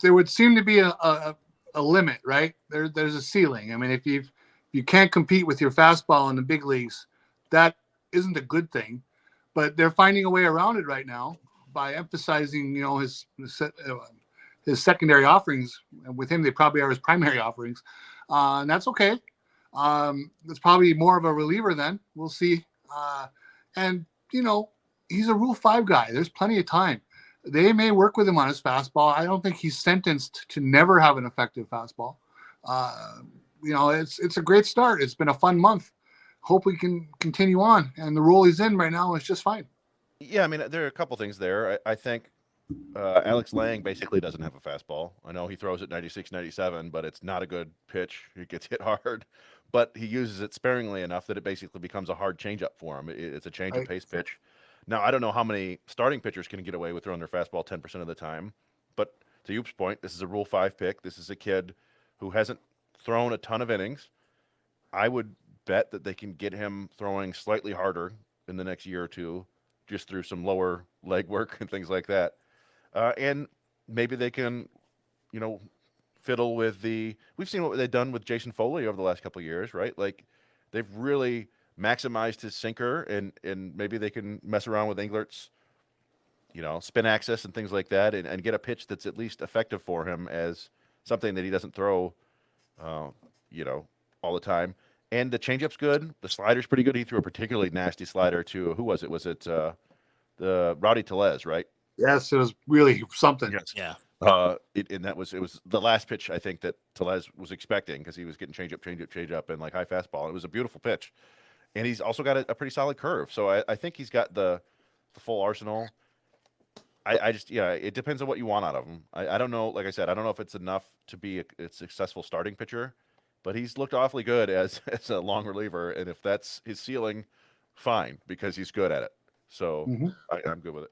there would seem to be a limit, right? There's a ceiling. I mean, if you can't compete with your fastball in the big leagues, that isn't a good thing. But they're finding a way around it right now by emphasizing, his secondary offerings. And with him, they probably are his primary offerings, and that's okay. It's probably more of a reliever then. We'll see. And he's a Rule 5 guy. There's plenty of time. They may work with him on his fastball. I don't think he's sentenced to never have an effective fastball. It's a great start. It's been a fun month. Hope we can continue on. And the role he's in right now is just fine. Yeah, I mean, there are a couple things there. I think Alex Lang basically doesn't have a fastball. I know he throws it 96, 97, but it's not a good pitch. He gets hit hard, but he uses it sparingly enough that it basically becomes a hard changeup for him. It's a change of Right? pace pitch. Now, I don't know how many starting pitchers can get away with throwing their fastball 10% of the time, but to Youp's point, this is a Rule 5 pick. This is a kid who hasn't thrown a ton of innings. I would bet that they can get him throwing slightly harder in the next year or two, just through some lower leg work and things like that. And maybe they can, fiddle with the. We've seen what they've done with Jason Foley over the last couple of years, right? Like they've really maximized his sinker, and maybe they can mess around with Englert's, spin access and things like that, and get a pitch that's at least effective for him as something that he doesn't throw, all the time. And the changeup's good. The slider's pretty good. He threw a particularly nasty slider to who was it? Was it the Rowdy Tellez, right? Yes, it was really something. Yes. Yeah. And it was the last pitch I think that Tellez was expecting because he was getting change up, and like high fastball. It was a beautiful pitch, and he's also got a pretty solid curve. So I think he's got the full arsenal. I just it depends on what you want out of him. I don't know. Like I said, I don't know if it's enough to be a successful starting pitcher, but he's looked awfully good as a long reliever, and if that's his ceiling, fine because he's good at it. So Mhm. I'm good with it.